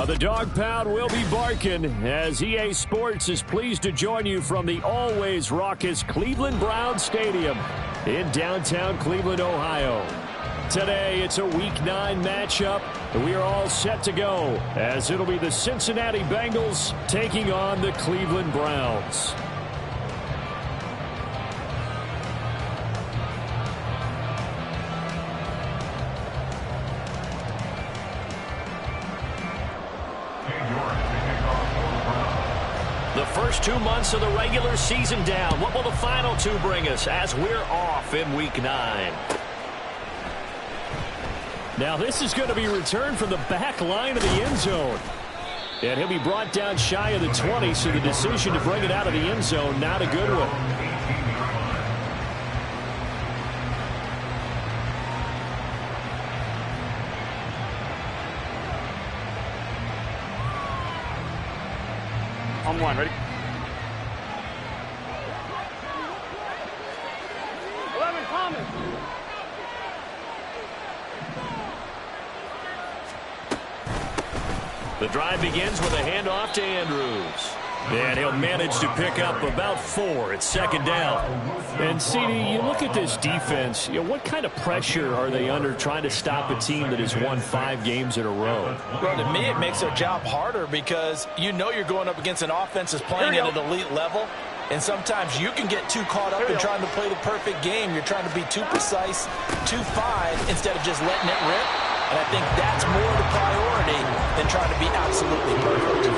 The dog pound will be barking as EA Sports is pleased to join you from the always raucous Cleveland Browns Stadium in downtown Cleveland, Ohio. Today, it's a Week 9 matchup, and we are all set to go as it'll be the Cincinnati Bengals taking on the Cleveland Browns. The first 2 months of the regular season down. What will the final 2 bring us as we're off in Week 9? Now this is going to be returned from the back line of the end zone. And he'll be brought down shy of the 20, so the decision to bring it out of the end zone, not a good one. On one, ready? 11, Thomas. The drive begins with a handoff to Andrews. And he'll manage to pick up about 4. It's second down. And, CD, you look at this defense, what kind of pressure are they under trying to stop a team that has won 5 games in a row? Well, to me, it makes their job harder because you know you're going up against an offense that's playing at an elite level. And sometimes you can get too caught up in trying to play the perfect game. You're trying to be too precise, too fine, instead of just letting it rip. And I think that's more the priority than trying to be absolutely perfect.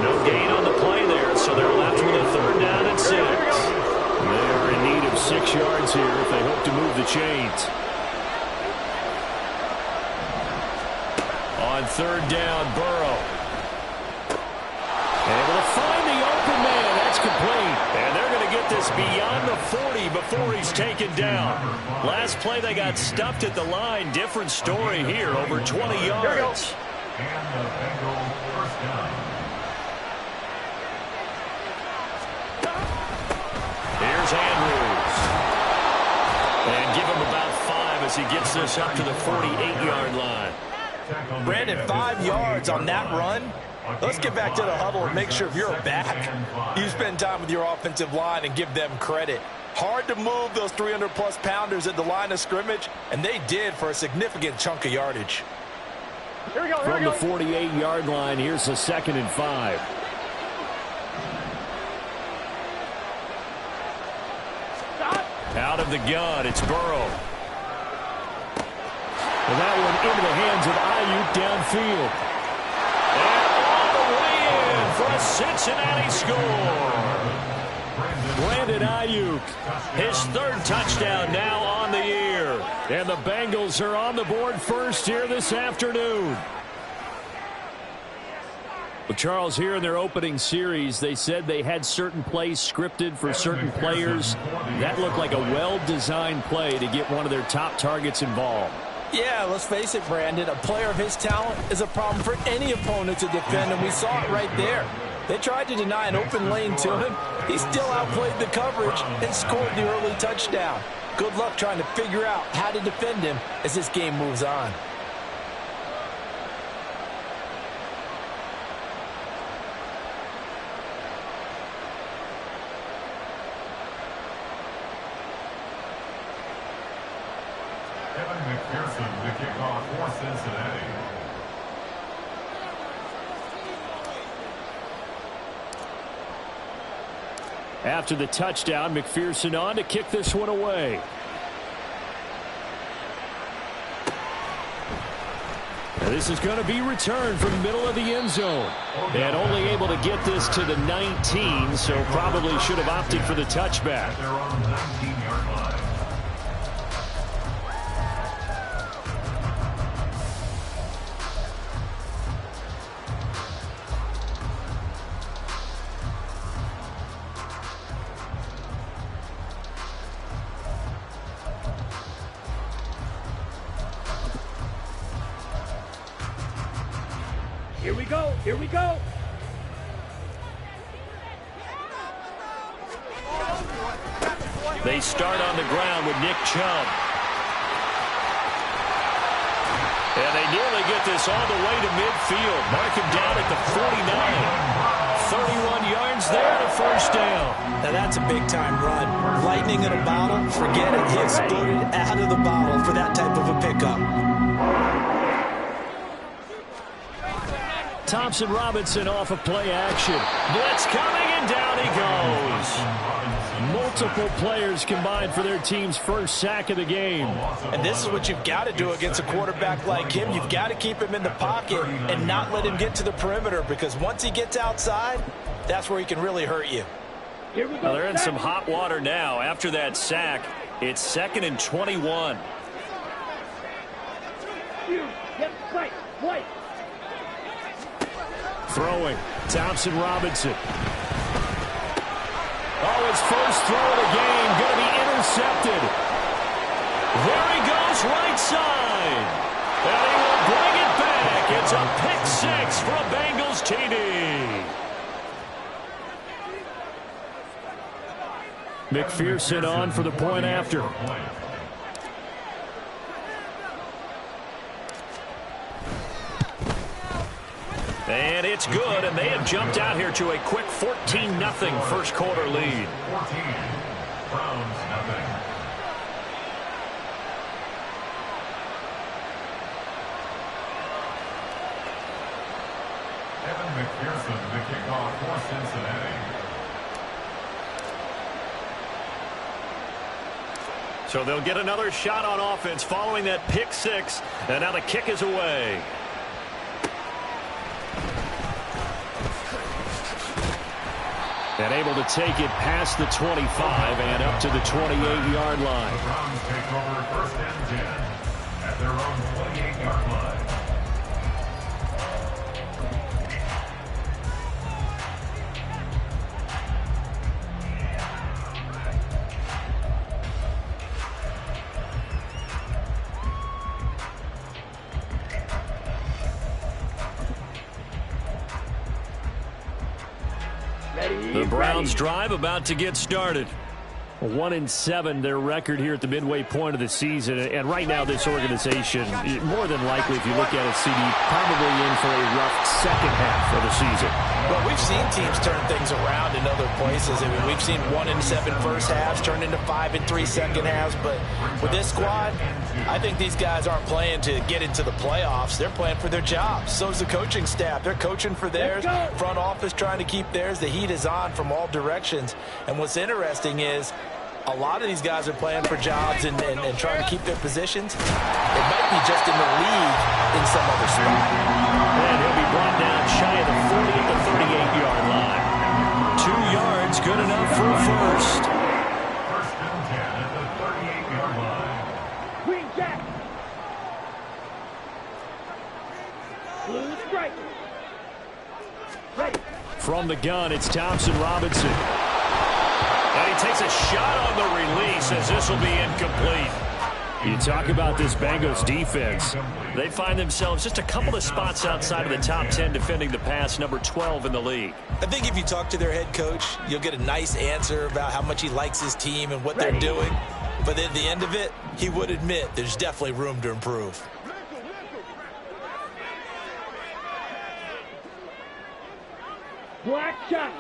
No gain on the play there, so they're left with a 3rd down and 6. They're in need of 6 yards here if they hope to move the chains. On 3rd down, Burrow. Able to find the open man. That's complete. And they're going to get this beyond the 40 before he's taken down. Last play, they got stuffed at the line. Different story here, over 20 yards. And the Bengals first down. Here's Andrews. And give him about 5 as he gets this up to the 48-yard line. Brandon, 5 yards on that run. Let's get back to the huddle and make sure if you're a back, you spend time with your offensive line and give them credit. Hard to move those 300-plus pounders at the line of scrimmage, and they did for a significant chunk of yardage. Here we go, From the 48-yard line, here's the 2nd and 5. Out of the gun, it's Burrow. And that one into the hands of Ayuk downfield. And all the way in for a Cincinnati score. Brandon Ayuk, his 3rd touchdown now on the year. And the Bengals are on the board first here this afternoon. Well, Charles, here in their opening series, they said they had certain plays scripted for certain players. That looked like a well-designed play to get one of their top targets involved. Yeah, let's face it, Brandon. A player of his talent is a problem for any opponent to defend, and we saw it right there. They tried to deny an open lane to him. He still outplayed the coverage and scored the early touchdown. Good luck trying to figure out how to defend him as this game moves on. McPherson, the kickoff for Cincinnati. After the touchdown, McPherson on to kick this one away. Now this is going to be returned from the middle of the end zone. And only able to get this to the 19, so probably should have opted for the touchback. They're on the 19-yard line. Here we go. Here we go. They start on the ground with Nick Chubb. And they nearly get this all the way to midfield. Mark him down at the 49. 31 yards there to first down. Now that's a big-time run. Lightning in a bottle, forget it. He exploded out of the bottle for that type of a pickup. Thompson Robinson off of play action. Blitz coming, and down he goes. Multiple players combined for their team's first sack of the game. And this is what you've got to do against a quarterback like him. You've got to keep him in the pocket and not let him get to the perimeter, because once he gets outside, that's where he can really hurt you. Here we go. Well, they're in some hot water now. After that sack, it's 2nd and 21. Yep, right, white. Throwing, Thompson Robinson. Oh, his first throw of the game going to be intercepted. There he goes, right side. And he will bring it back. It's a pick six for a Bengals TD. McPherson on for the point after. And it's good, and they have jumped out here to a quick 14-0 first quarter lead. 14, Browns nothing. Evan McPherson, the kickoff for Cincinnati. So they'll get another shot on offense following that pick six, and now the kick is away. And able to take it past the 25 and up to the 28-yard line. The Browns take over 1st and 10 at their own 28-yard line. The Browns drive about to get started. 1-7 their record here at the midway point of the season, and right now this organization, more than likely, if you look at it, CD, probably in for a rough second half of the season. Well, we've seen teams turn things around in other places. I mean, we've seen 1-7 first halves turn into 5-3 second halves, but with this squad, I think these guys aren't playing to get into the playoffs. They're playing for their jobs. So is the coaching staff. They're coaching for theirs. Front office trying to keep theirs. The heat is on from all directions. And what's interesting is a lot of these guys are playing for jobs and trying to keep their positions. It might be just in the league in some other spot. And he'll be brought down shy of the 40 at the 38-yard line. 2 yards, good enough for a first. 1st and 10 at the 38-yard line. Green jack. Blue stripe. Ready. From the gun, it's Thompson Robinson. And he takes a shot on the release as this will be incomplete. You talk about this Bengals defense. They find themselves just a couple of spots outside of the top 10 defending the pass, number 12 in the league. I think if you talk to their head coach, you'll get a nice answer about how much he likes his team and what they're doing. But at the end of it, he would admit there's definitely room to improve. Black shot.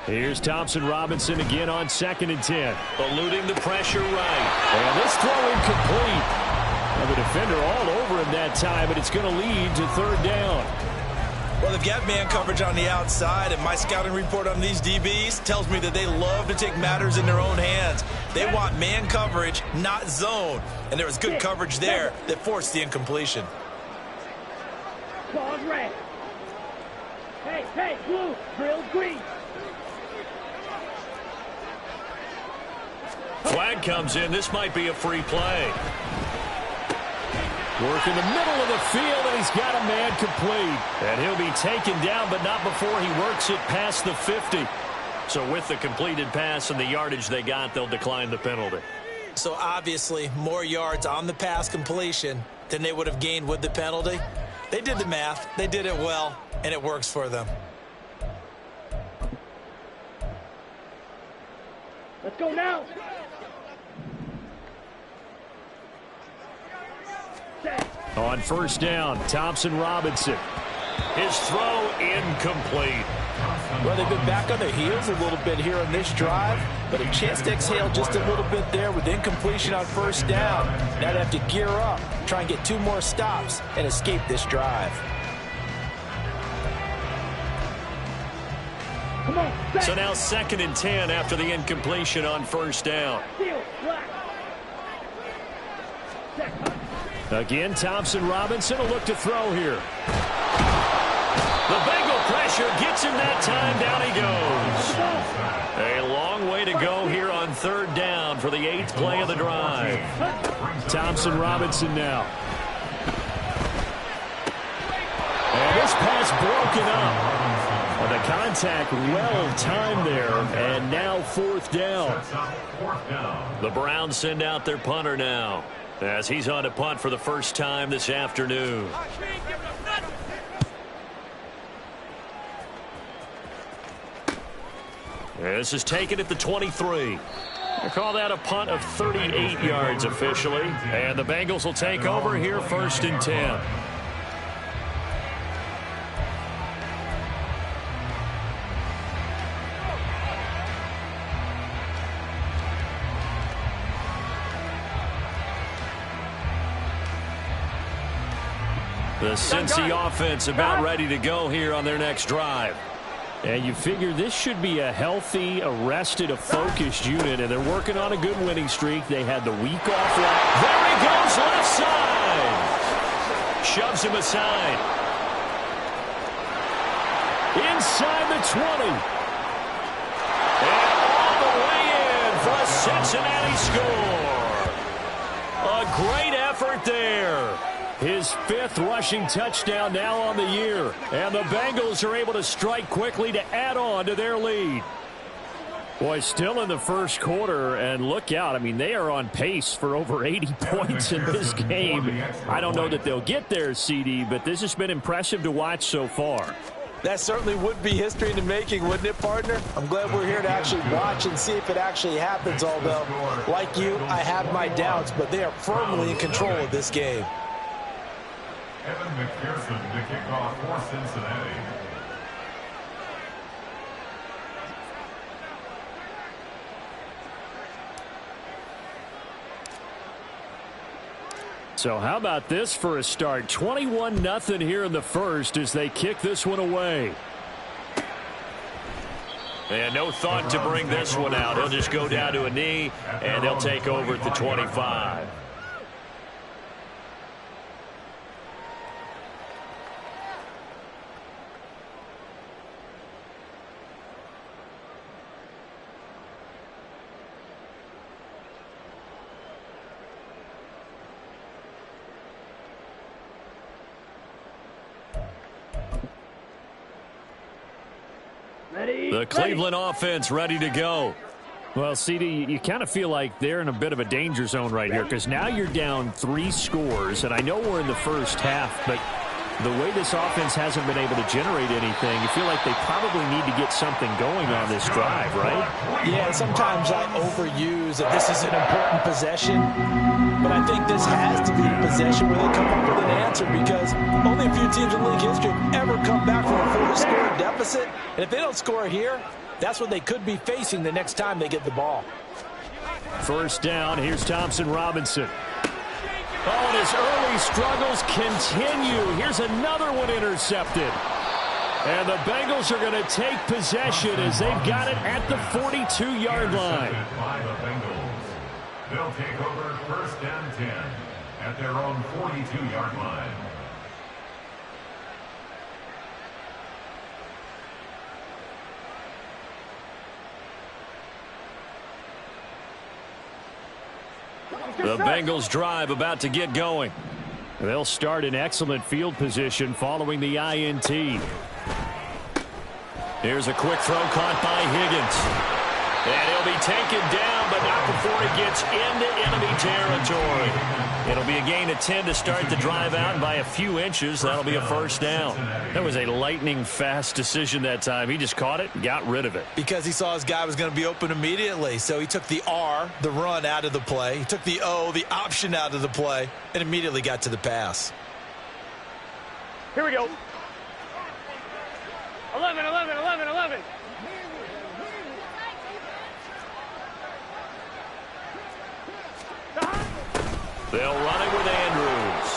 Here's Thompson Robinson again on 2nd and 10. Eluding the pressure right. And this throw incomplete. And the defender all over him that time, but it's going to lead to 3rd down. Well, they've got man coverage on the outside, and my scouting report on these DBs tells me that they love to take matters in their own hands. They want man coverage, not zone. And there was good coverage there that forced the incompletion. Claws red. Hey, blue, drill green. Flag comes in. This might be a free play. Work in the middle of the field, and he's got a man complete. And he'll be taken down, but not before he works it past the 50. So with the completed pass and the yardage they got, they'll decline the penalty. So obviously, more yards on the pass completion than they would have gained with the penalty. They did the math. They did it well, and it works for them. Let's go now. On first down, Thompson-Robinson. His throw incomplete. Well, they've been back on their heels a little bit here on this drive, but a chance to exhale just a little bit there with incompletion on first down. Now they have to gear up, try and get 2 more stops, and escape this drive. So now 2nd and 10 after the incompletion on first down. Again, Thompson-Robinson will look to throw here. The Bengal pressure gets him that time. Down he goes. A long way to go here on 3rd down for the 8th play of the drive. Thompson-Robinson now. And this pass broken up. Well, the contact well-timed there, and now 4th down. The Browns send out their punter now, as he's on to punt for the first time this afternoon. This is taken at the 23. They call that a punt of 38 yards officially, and the Bengals will take over here 1st and 10. The Cincy offense about ready to go here on their next drive. And you figure this should be a healthy, arrested, a focused unit, and they're working on a good winning streak. They had the week off. There he goes, left side. Shoves him aside. Inside the 20. And all the way in for a Cincinnati score. A great effort there. His 5th rushing touchdown now on the year. And the Bengals are able to strike quickly to add on to their lead. Boy, still in the first quarter, and look out. I mean, they are on pace for over 80 points in this game. I don't know that they'll get there, CD, but this has been impressive to watch so far. That certainly would be history in the making, wouldn't it, partner? I'm glad we're here to actually watch and see if it actually happens, although, like you, I have my doubts, but they are firmly in control of this game. Evan McPherson to kick off for Cincinnati. So how about this for a start? 21-0 here in the first as they kick this one away. And no thought to bring this one out. He'll just go down to a knee, and they'll take over at the 25. The Cleveland offense ready to go. Well, CD, you kind of feel like they're in a bit of a danger zone right here because now you're down 3 scores, and I know we're in the first half, but the way this offense hasn't been able to generate anything, you feel like they probably need to get something going on this drive, right? Yeah, sometimes I overuse that this is an important possession, but I think this has to be a possession where they come up with an answer because only a few teams in league history have ever come back from a 4-score deficit, and if they don't score here, that's what they could be facing the next time they get the ball. First down, here's Thompson-Robinson. Oh, and his early struggles continue. Here's another one intercepted. And the Bengals are going to take possession as they've got it at the 42-yard line. They'll take over 1st and 10 at their own 42-yard line. The Bengals drive about to get going. They'll start in excellent field position following the INT. Here's a quick throw caught by Higgins. And he'll be taken down, but not before he gets into enemy territory. It'll be a gain of 10 to start the drive out, and by a few inches, that'll be a first down. That was a lightning-fast decision that time. He just caught it and got rid of it. Because he saw his guy was going to be open immediately, so he took the R, the run, out of the play. He took the O, the option, out of the play, and immediately got to the pass. Here we go. 11, 11, 11, 11. They'll run it with Andrews.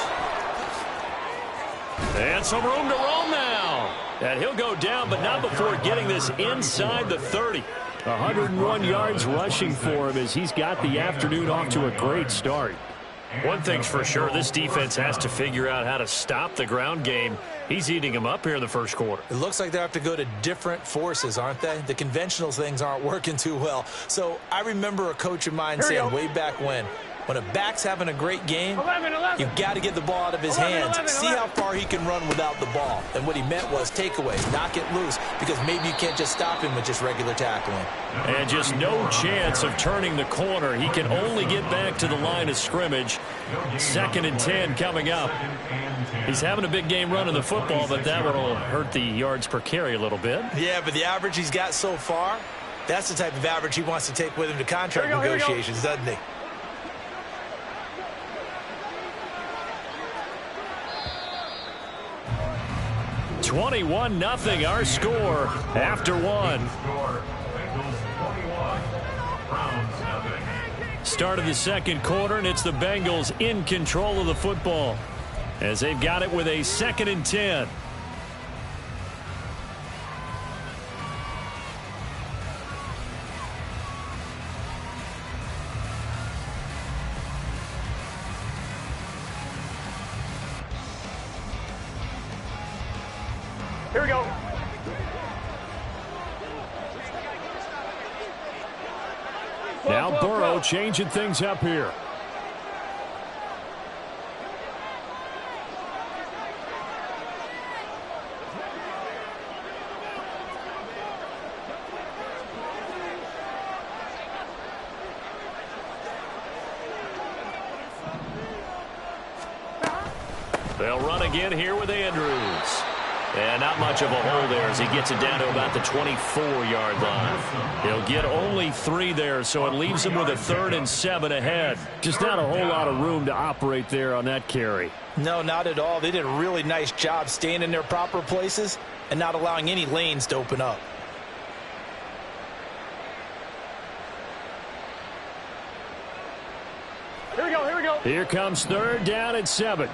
And some room to roam now. And he'll go down, but not before getting this inside the 30. 101 yards rushing for him as he's got the afternoon off to a great start. One thing's for sure, this defense has to figure out how to stop the ground game. He's eating them up here in the first quarter. It looks like they have to go to different forces, aren't they? The conventional things aren't working too well. So I remember a coach of mine saying way back when a back's having a great game, 11, 11. you've got to get the ball out of his 11, hands. 11, See how far he can run without the ball. And what he meant was takeaways, knock it loose, because maybe you can't just stop him with just regular tackling. And just no chance of turning the corner. He can only get back to the line of scrimmage. 2nd and 10 coming up. He's having a big game running the football, but that will hurt the yards per carry a little bit. Yeah, but the average he's got so far, that's the type of average he wants to take with him to contract negotiations, doesn't he? 21-0 our score after one. Start of the second quarter, and it's the Bengals in control of the football as they've got it with a 2nd and 10. Here we go. Now Burrow changing things up here. They'll run again here with Andrews. And not much of a hole there as he gets it down to about the 24-yard line. He'll get only 3 there, so it leaves him with a 3rd and 7 ahead. Just not a whole lot of room to operate there on that carry. No, not at all. They did a really nice job staying in their proper places and not allowing any lanes to open up. Here we go, here we go. Here comes 3rd down and 7.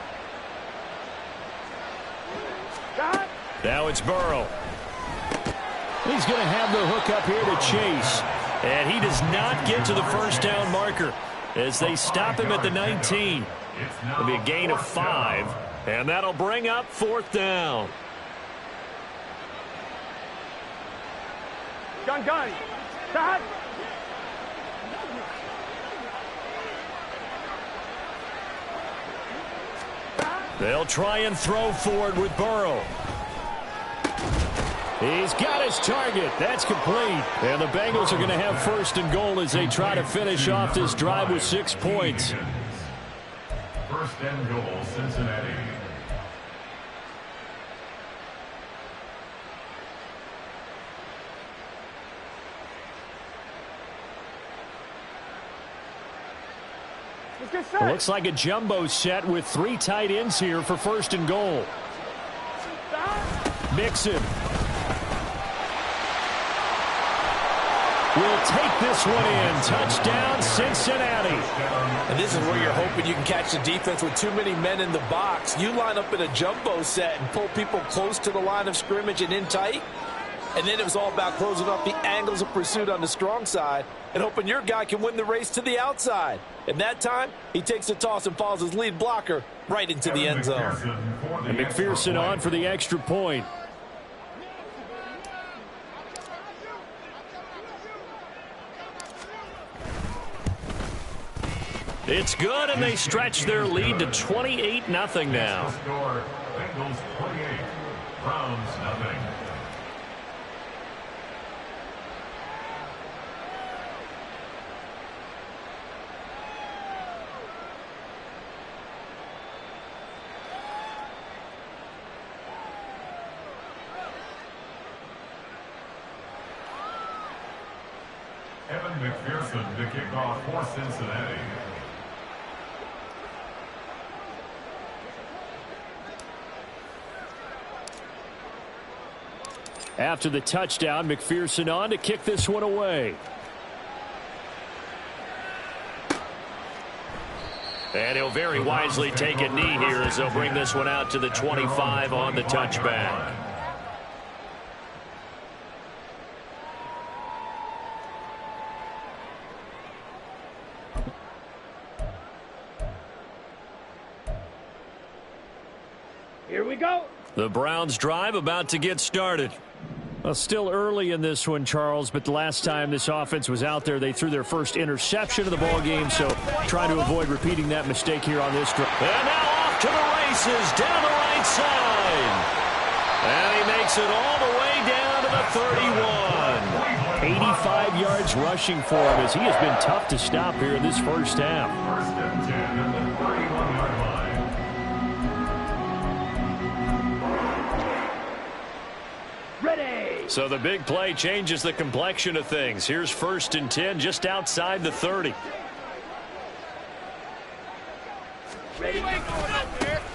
Now it's Burrow. He's going to have the hook up here to Chase. And he does not get to the first down marker as they stop him at the 19. It'll be a gain of 5. And that'll bring up 4th down. Gun. Shot. They'll try and throw forward with Burrow. He's got his target. That's complete. And the Bengals are going to have 1st and goal as they try to finish off this drive with 6 points. 1st and goal, Cincinnati. Looks like a jumbo set with 3 tight ends here for 1st and goal. Mixon will take this one in. Touchdown, Cincinnati. And this is where you're hoping you can catch the defense with too many men in the box. You line up in a jumbo set and pull people close to the line of scrimmage and in tight. And then it was all about closing off the angles of pursuit on the strong side and hoping your guy can win the race to the outside. And that time, he takes the toss and follows his lead blocker right into the end zone. And McPherson on for the extra point. It's good, and they stretch their lead to 28-0 now. Score, Bengals 28, Browns 0. Evan McPherson to kick off for Cincinnati. After the touchdown, McPherson on to kick this one away. And he'll very wisely take a knee here as they'll bring this one out to the 25 on the touchback. Here we go. The Browns drive about to get started. Well, still early in this one, Charles, but the last time this offense was out there, they threw their first interception of the ball game, so try to avoid repeating that mistake here on this drive. And now off to the races, down the right side. And he makes it all the way down to the 31. 85 yards rushing for him as he has been tough to stop here in this first half. First and 10 at the 31-yard line. Ready. So the big play changes the complexion of things. Here's first and 10 just outside the 30. Ready.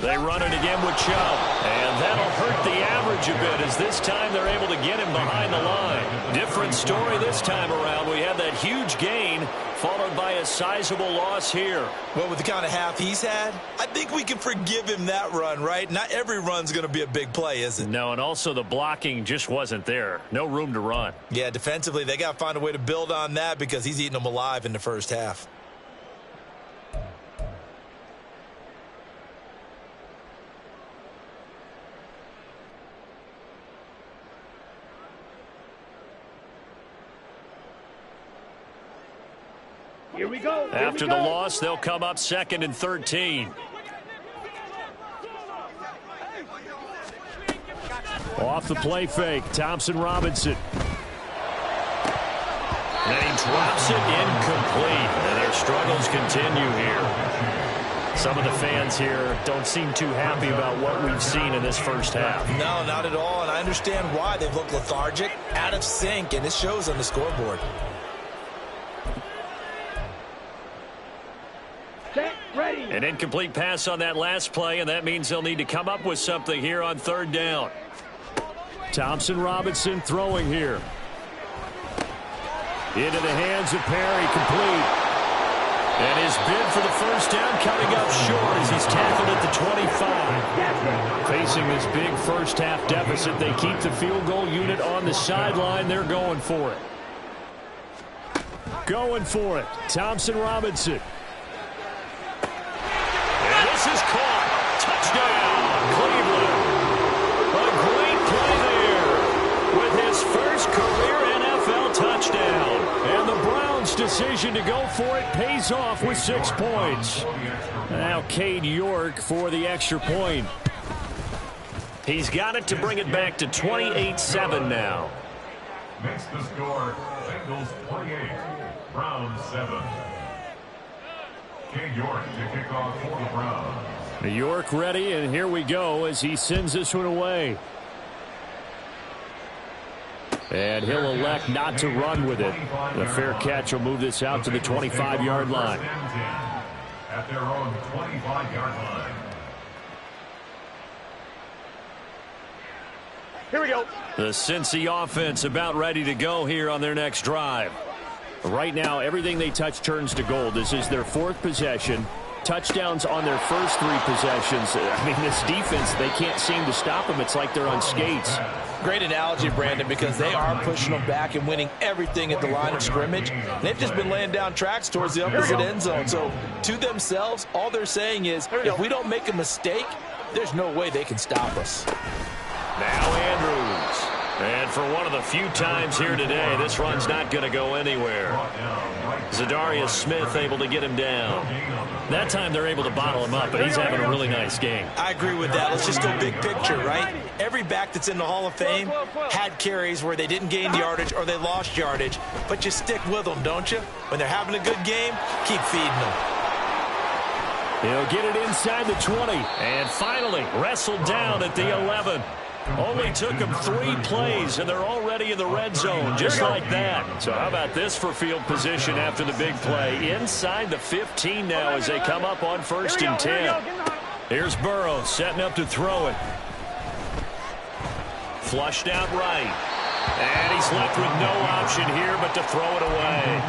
They run it again with Chubb. And that'll hurt the average a bit as this time they're able to get him behind the line. Different story this time around. We have that huge gain followed by a sizable loss here. Well, with the kind of half he's had, I think we can forgive him that run, right? Not every run's going to be a big play, is it? No, and also the blocking just wasn't there. No room to run. Yeah, defensively, they got to find a way to build on that because he's eating them alive in the first half. Here we go. After the loss, they'll come up second and 13. Off the play fake, Thompson Robinson. And he drops it incomplete. And their struggles continue here. Some of the fans here don't seem too happy about what we've seen in this first half. No, not at all, and I understand why. They've looked lethargic, out of sync, and it shows on the scoreboard. Set. Ready. An incomplete pass on that last play, and that means they'll need to come up with something here on third down. Thompson Robinson throwing here. Into the hands of Perry, complete. And his bid for the first down coming up short as he's tackled at the 25. Facing this big first half deficit, they keep the field goal unit on the sideline. They're going for it. Going for it. Thompson Robinson. And this is caught. Touchdown, Cleveland. A great play there with his first career NFL touchdown. And the Browns' decision to go for it pays off with 6 points. Now Cade York for the extra point. He's got it to bring it back to 28-7 now. Makes the score Bengals 28, Browns 7. Cade York to kick off for the Browns. New York ready, and here we go as he sends this one away. And he'll elect not to run with it. The fair catch will move this out to the 25-yard line. At their own 25-yard line. Here we go. The Cincy offense about ready to go here on their next drive. Right now, everything they touch turns to gold. This is their fourth possession. Touchdowns on their first 3 possessions. I mean, this defense, they can't seem to stop them. It's like they're on skates. Great analogy, Brandon, because they are pushing them back and winning everything at the line of scrimmage. They've just been laying down tracks towards the opposite end zone. So, to themselves, all they're saying is, if we don't make a mistake, there's no way they can stop us. Now Andrews. And for one of the few times here today, this run's not going to go anywhere. Zadarius Smith able to get him down. That time they're able to bottle him up, but he's having a really nice game. I agree with that. Let's just go big picture, right? Every back that's in the Hall of Fame had carries where they didn't gain yardage or they lost yardage, but you stick with them, don't you? When they're having a good game, keep feeding them. He'll get it inside the 20, and finally wrestled down at the 11. Only took them 3 plays, and they're already in the red zone, just like that. So how about this for field position after the big play? Inside the 15 now as they come up on first and 10. Here's Burrow setting up to throw it. Flushed out right. And he's left with no option here but to throw it away.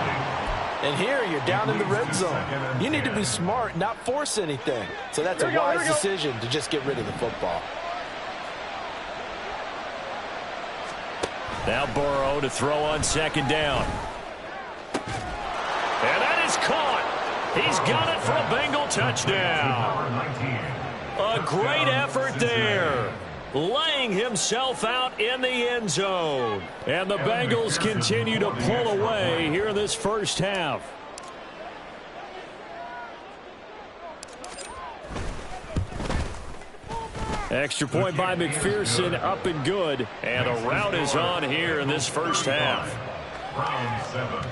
And here, you're down in the red zone. You need to be smart, not force anything. So that's a wise decision to just get rid of the football. Now Burrow to throw on second down. And that is caught. He's got it for a Bengal touchdown. A great effort there. Laying himself out in the end zone. And the Bengals continue to pull away here in this first half. Extra point by McPherson, up and good. And a rout is on here in this first half. Round 7.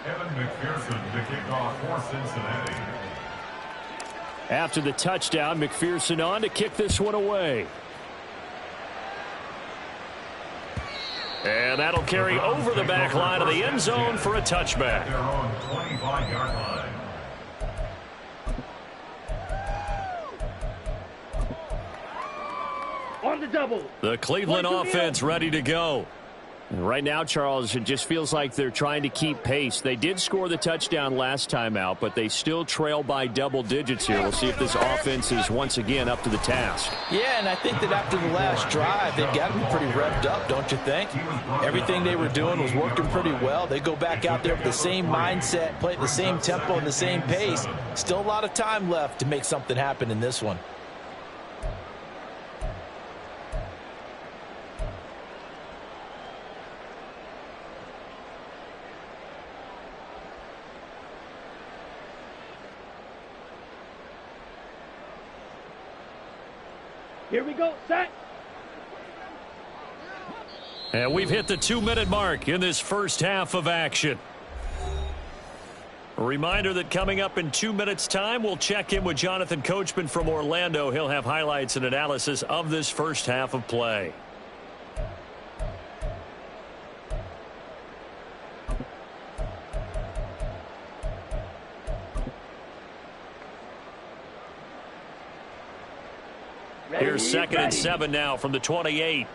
Evan McPherson to kick off for Cincinnati. After the touchdown, McPherson on to kick this one away. And that'll carry over the back line of the end zone for a touchback. Their own 25-yard line. On the double. The Cleveland offense ready to go. Right now, Charles, it just feels like they're trying to keep pace. They did score the touchdown last time out, but they still trail by double digits here. We'll see if this offense is once again up to the task. Yeah, and I think that after the last drive, they've got to be pretty revved up, don't you think? Everything they were doing was working pretty well. They go back out there with the same mindset, play at the same tempo and the same pace. Still a lot of time left to make something happen in this one. Here we go, set. And we've hit the 2-minute mark in this first half of action. A reminder that coming up in 2 minutes' time, we'll check in with Jonathan Coachman from Orlando. He'll have highlights and analysis of this first half of play. Here's 2nd and 7 now from the 28.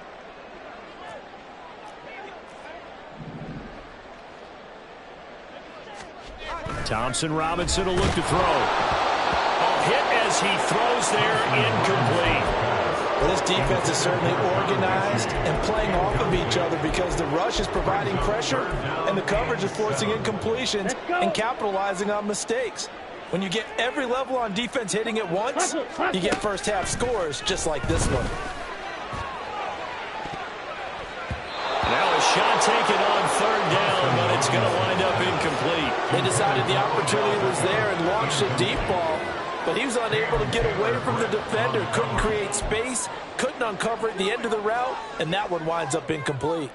Thompson Robinson will look to throw. A hit as he throws there, incomplete. Well, this defense is certainly organized and playing off of each other because the rush is providing pressure and the coverage is forcing incompletions and capitalizing on mistakes. When you get every level on defense hitting at once, you get first half scores just like this one. Now a shot taken on 3rd down, but it's going to wind up incomplete. They decided the opportunity was there and launched a deep ball, but he was unable to get away from the defender, couldn't create space, couldn't uncover at the end of the route, and that one winds up incomplete.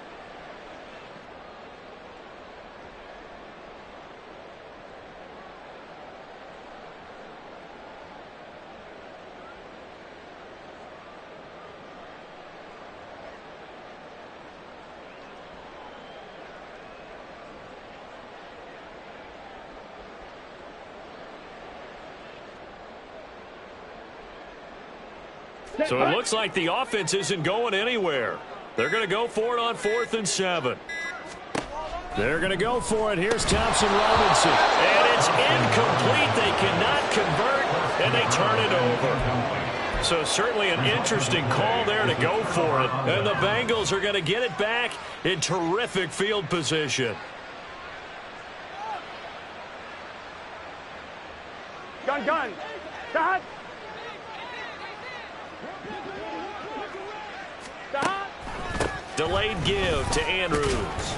So it looks like the offense isn't going anywhere. They're going to go for it on 4th and 7. They're going to go for it. Here's Thompson Robinson. And it's incomplete. They cannot convert, and they turn it over. So certainly an interesting call there to go for it. And the Bengals are going to get it back in terrific field position. Gun. Stop. Delayed give to Andrews.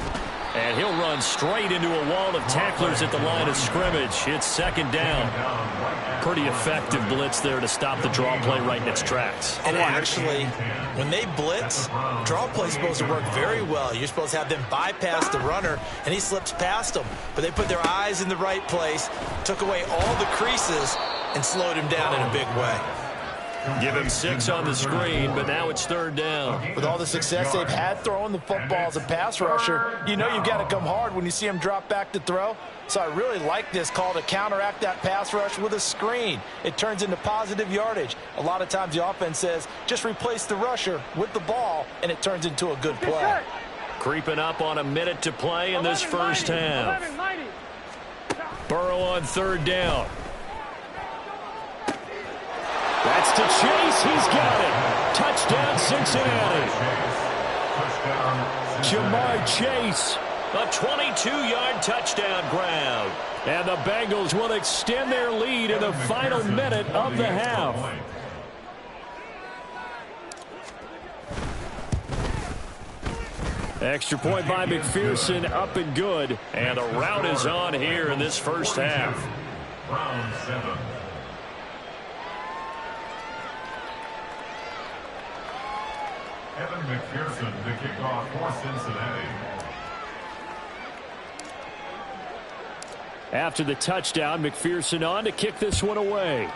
And he'll run straight into a wall of tacklers at the line of scrimmage. It's 2nd down. Pretty effective blitz there to stop the draw play right in its tracks. And actually, when they blitz, draw play is supposed to work very well. You're supposed to have them bypass the runner, and he slips past them. But they put their eyes in the right place, took away all the creases, and slowed him down in a big way. Give him 6 on the screen, but now it's 3rd down. With all the success they've had throwing the football as a pass rusher, you know you've got to come hard when you see him drop back to throw. So I really like this call to counteract that pass rush with a screen. It turns into positive yardage. A lot of times the offense says, just replace the rusher with the ball, and it turns into a good play. Creeping up on a minute to play in this first half. Burrow on 3rd down. That's to Chase. He's got it. Touchdown, Cincinnati. Jamar Chase. A 22-yard touchdown grab. And the Bengals will extend their lead in the final minute of the half. Extra point by McPherson, up and good. And the route is on here in this first half. Round 7. Evan McPherson to kick off for Cincinnati. After the touchdown, McPherson on to kick this one away.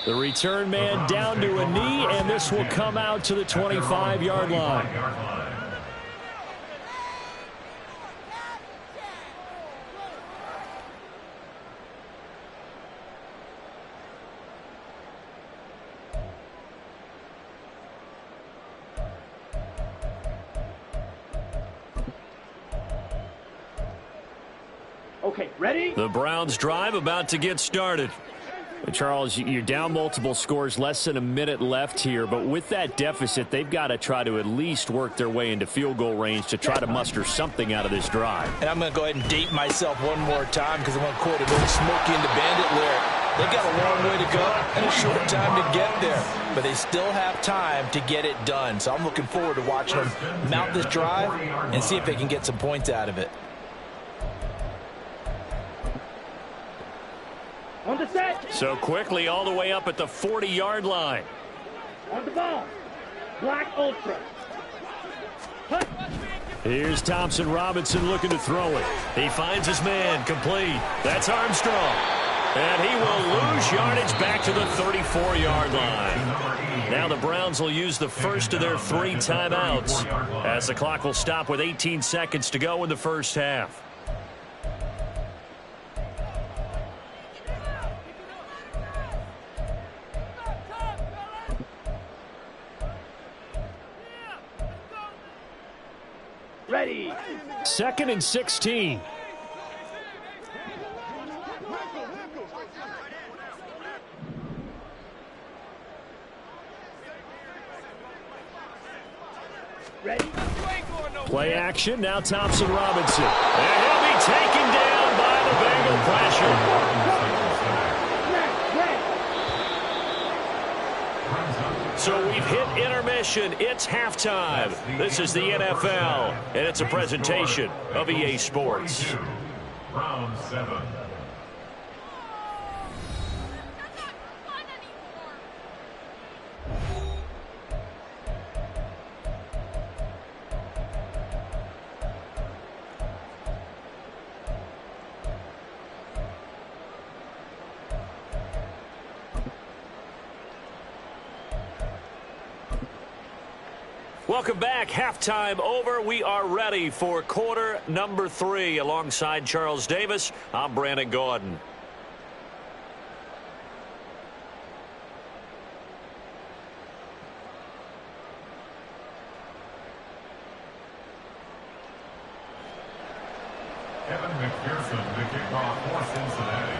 The return man down to a knee, and this will come out to the 25-yard line. Okay, ready? The Browns drive about to get started. Charles, you're down multiple scores, less than a minute left here, but with that deficit, they've got to try to at least work their way into field goal range to try to muster something out of this drive. And I'm going to go ahead and date myself one more time because I'm going to quote a very Smokey and the Bandit lyric. They've got a long way to go and a short time to get there, but they still have time to get it done. So I'm looking forward to watching them mount this drive and see if they can get some points out of it. On the set. So quickly all the way up at the 40-yard line. On the ball. Black Ultra. Hut. Here's Thompson Robinson looking to throw it. He finds his man, complete. That's Armstrong. And he will lose yardage back to the 34-yard line. Now the Browns will use the first of their 3 timeouts as the clock will stop with 18 seconds to go in the first half. Ready. 2nd and 16. Ready. Play action. Now Thompson Robinson. And he'll be taken down by the Bengal pressure. So we've hit intermission. It's halftime. This is the NFL, and it's a presentation of EA Sports. Round 7. Welcome back. Halftime over. We are ready for quarter number 3. Alongside Charles Davis, I'm Brandon Gordon. Evan McPherson to kick off for Cincinnati.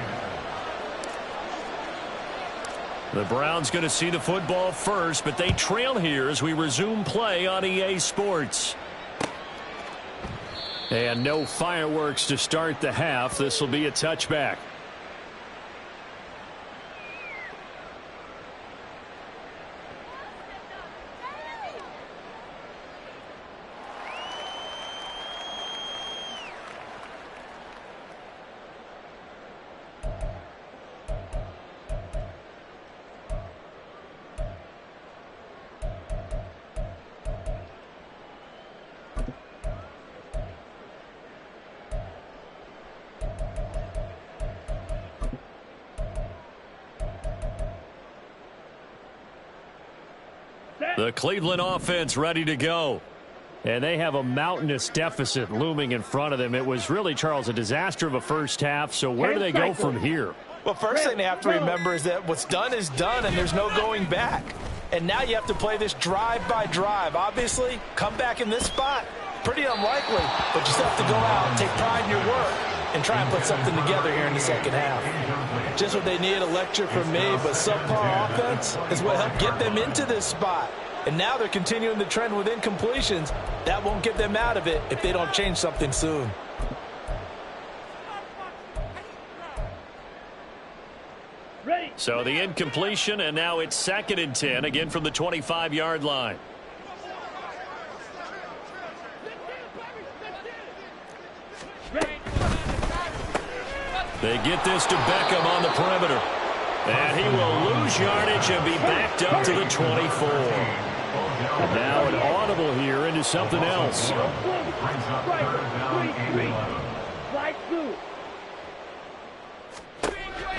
The Browns going to see the football first, but they trail here as we resume play on EA Sports. And no fireworks to start the half. This will be a touchback. The Cleveland offense ready to go. And they have a mountainous deficit looming in front of them. It was really, Charles, a disaster of a first half. So where do they go from here? Well, first thing they have to remember is that what's done is done, and there's no going back. And now you have to play this drive by drive. Obviously, come back in this spot, pretty unlikely. But you still have to go out and take pride in your work and try and put something together here in the second half. Just what they need, a lecture from me, but subpar offense is what helped get them into this spot. And now they're continuing the trend with incompletions. That won't get them out of it if they don't change something soon. So the incompletion, and now it's 2nd and 10, again from the 25-yard line. They get this to Beckham on the perimeter. And he will lose yardage and be backed up to the 24. Now an audible here into something else.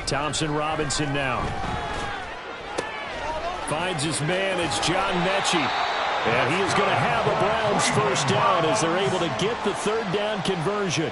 Thompson Robinson now. Finds his man. It's John Mechie. And he is going to have a Browns first down as they're able to get the 3rd down conversion.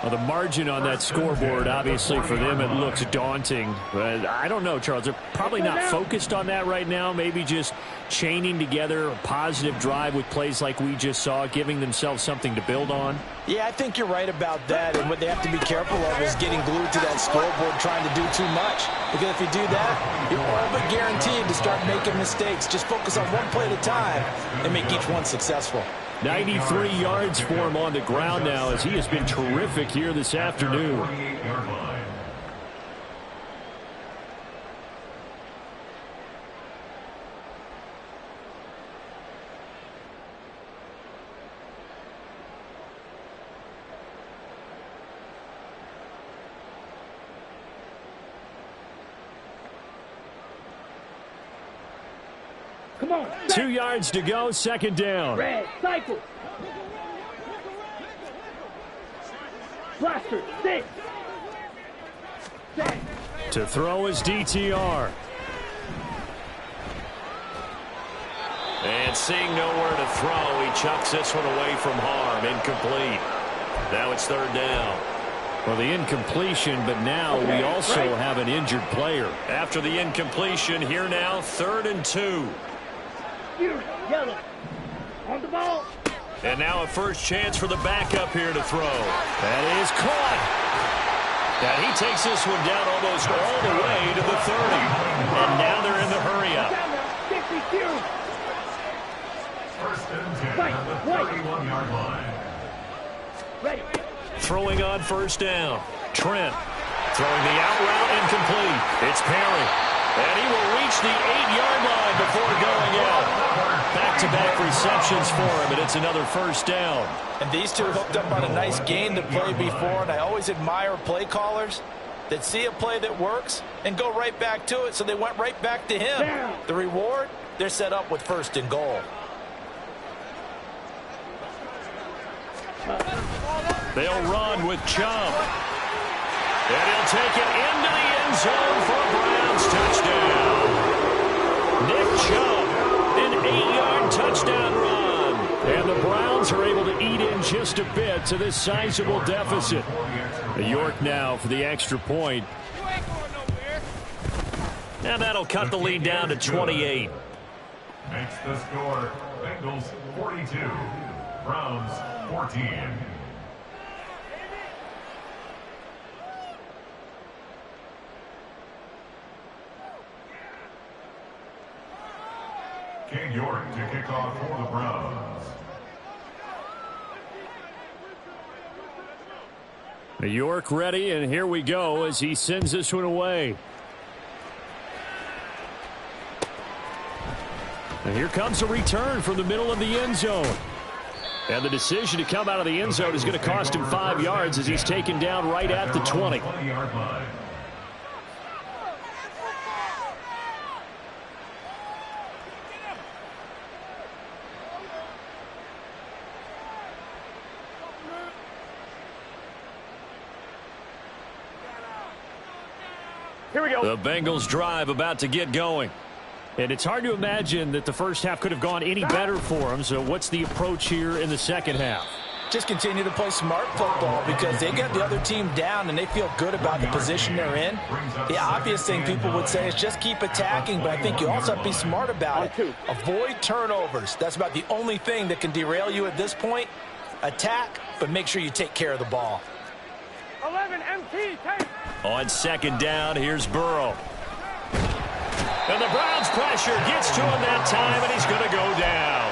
Well, the margin on that scoreboard, obviously, for them, it looks daunting. But I don't know, Charles. They're probably not focused on that right now. Maybe just chaining together a positive drive with plays like we just saw, giving themselves something to build on. Yeah, I think you're right about that. And what they have to be careful of is getting glued to that scoreboard, trying to do too much. Because if you do that, you're all but guaranteed to start making mistakes. Just focus on one play at a time and make each one successful. 93 yards for him on the ground now as he has been terrific here this afternoon. Come on. 2 yards to go, 2nd down. Red, cycle. Blaster, 6. To throw is DTR. And seeing nowhere to throw, he chucks this one away from harm. Incomplete. Now it's 3rd down. Well, the incompletion, but now we also have an injured player. After the incompletion, here now, 3rd and 2. Yellow. On the ball. And now a first chance for the backup here to throw. That is caught. And he takes this one down almost all the way to the 30. And now they're in the hurry-up. First and 10 on the 31-yard line. Ready. Throwing on first down. Trent throwing the out route incomplete. It's Perry. And he will reach the 8-yard line before going out. Back-to-back receptions for him, and it's another first down. And these two hooked up on a nice game to play before, and I always admire play callers that see a play that works and go right back to it, so they went right back to him. The reward, they're set up with 1st and goal. They'll run with Chubb. And he'll take it into the end zone for a Browns touchdown. Nick Chubb, an 8-yard touchdown run. And the Browns are able to eat in just a bit to this sizable deficit. York now for the extra point. And that'll cut the lead down to 28. Makes the score Bengals 42, Browns 14. King York to kick off for the Browns. York ready, and here we go as he sends this one away. And here comes a return from the middle of the end zone. And the decision to come out of the end zone is going to cost him 5 yards as he's taken down right at the 20. Here we go. The Bengals drive about to get going. And it's hard to imagine that the first half could have gone any better for them. So what's the approach here in the second half? Just continue to play smart football because they get the other team down and they feel good about the position they're in. The obvious thing people would say is just keep attacking, but I think you also have to be smart about it. Avoid turnovers. That's about the only thing that can derail you at this point. Attack, but make sure you take care of the ball. 11 MT, take. On second down, here's Burrow. And the Browns pressure gets to him that time, and he's going to go down.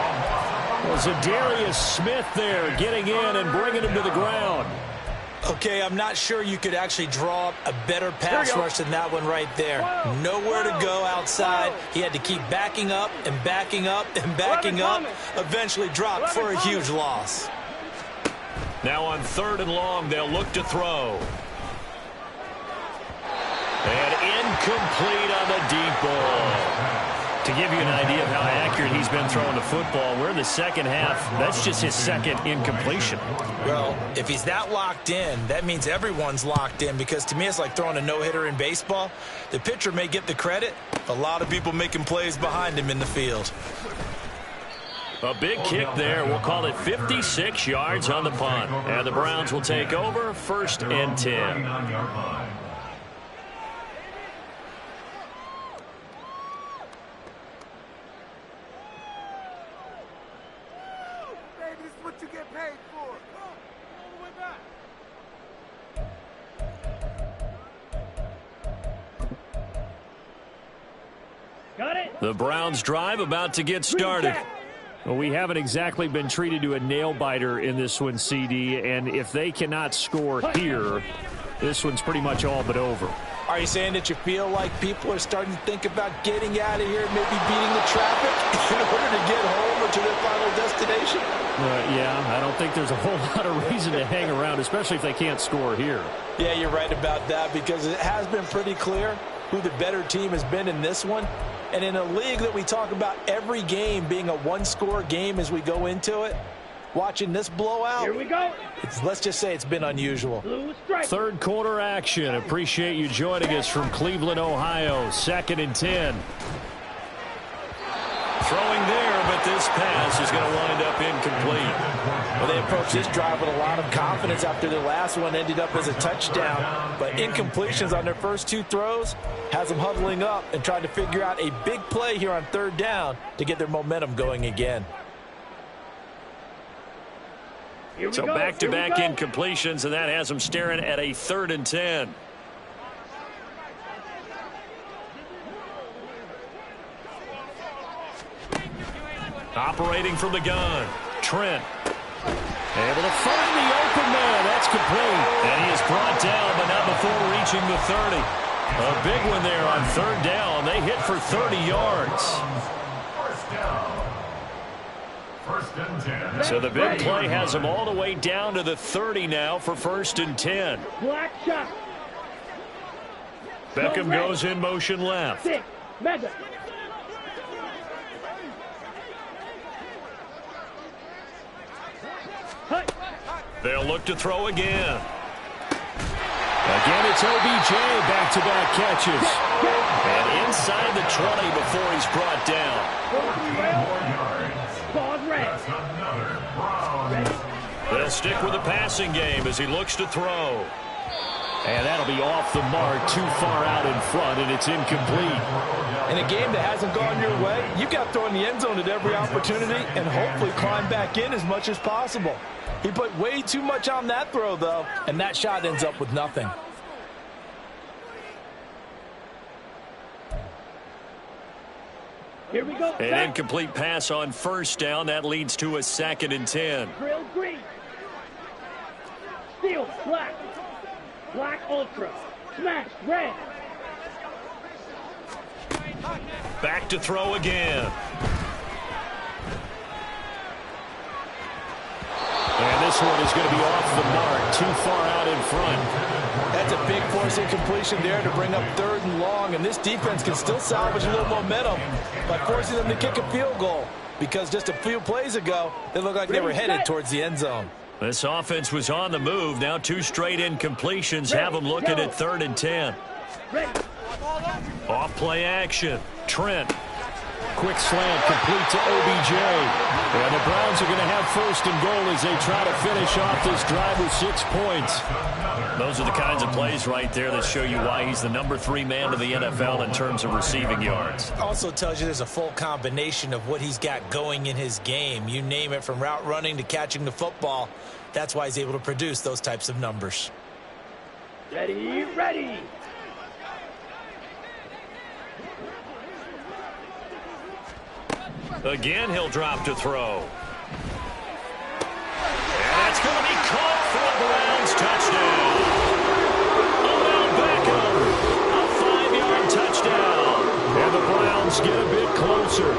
Zadarius Smith there getting in and bringing him to the ground. Okay, I'm not sure you could actually draw up a better pass rush than that one right there. Nowhere to go outside. He had to keep backing up and backing up and backing up. Eventually dropped for a huge loss. Now on 3rd and long, they'll look to throw. And incomplete on the deep ball. To give you an idea of how accurate he's been throwing the football, we're in the second half. That's just his second incompletion. Well, if he's that locked in, that means everyone's locked in, because to me it's like throwing a no-hitter in baseball. The pitcher may get the credit, a lot of people making plays behind him in the field. A big kick there. We'll call it 56 yards on the punt. And the Browns will take over 1st and 10. The Browns drive about to get started. Well, we haven't exactly been treated to a nail-biter in this one, CD, and if they cannot score here, this one's pretty much all but over. Are you saying that you feel like people are starting to think about getting out of here, maybe beating the traffic in order to get home or to their final destination? Yeah, I don't think there's a whole lot of reason to hang around, especially if they can't score here. Yeah, you're right about that, because it has been pretty clear who the better team has been in this one. And in a league that we talk about every game being a one-score game as we go into it, watching this blowout, here we go. Let's just say it's been unusual. 3rd quarter action. Appreciate you joining us from Cleveland, Ohio. 2nd and 10. Throwing there, but this pass is going to wind up incomplete. Well, they approached this drive with a lot of confidence after their last one ended up as a touchdown. But incompletions on their first 2 throws has them huddling up and trying to figure out a big play here on 3rd down to get their momentum going again. So back-to-back incompletions, and that has them staring at a 3rd and 10. Operating from the gun, Trent. Able to find the open man. That's complete. And he is brought down, but not before reaching the 30. A big one there on 3rd down. They hit for 30 yards. First and 10. So the big play has them all the way down to the 30 now for 1st and 10. Black shot. Beckham goes in motion left. 6. Mega. They'll look to throw again. Again, it's OBJ, back-to-back catches. And inside the 20 before he's brought down. 4 yards. They'll stick with the passing game as he looks to throw. And that'll be off the mark, too far out in front, and it's incomplete. In a game that hasn't gone your way, you've got to throw in the end zone at every opportunity and hopefully climb back in as much as possible. He put way too much on that throw, though, and that shot ends up with nothing. Here we go. An incomplete pass on 1st down. That leads to a 2nd and 10. Drill green. Steel black. Black ultra. Smash red. Back to throw again. And this one is going to be off the mark, too far out in front. That's a big force incompletion there to bring up 3rd and long, and this defense can still salvage a little momentum by forcing them to kick a field goal, because just a few plays ago, they looked like they were headed towards the end zone. This offense was on the move. Now 2 straight incompletions have them looking at 3rd and 10. Off play action. Trent. Quick slant complete to OBJ. And the Browns are going to have first and goal as they try to finish off this drive with 6 points. Those are the kinds of plays right there that show you why he's the #3 man of the NFL in terms of receiving yards. Also tells you there's a full combination of what he's got going in his game. You name it, from route running to catching the football. That's why he's able to produce those types of numbers. Ready, ready. Again, he'll drop to throw. And that's going to be caught for the Browns. Touchdown. Odell Beckham. A 5-yard touchdown. And the Browns get a bit closer.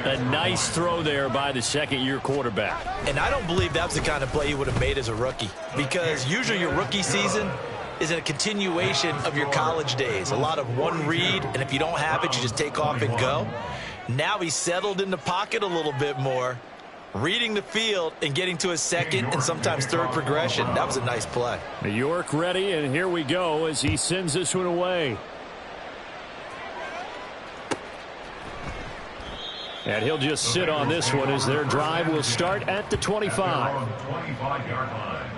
A nice throw there by the second-year quarterback. And I don't believe that's the kind of play he would have made as a rookie, because usually your rookie season is a continuation of your college days. A lot of one read, and if you don't have it, you just take off and go. Now he's settled in the pocket a little bit more, reading the field and getting to a second and sometimes third progression. That was a nice play. New York ready, and here we go as he sends this one away. And he'll just sit on this one as their drive will start at the 25. 25-yard line.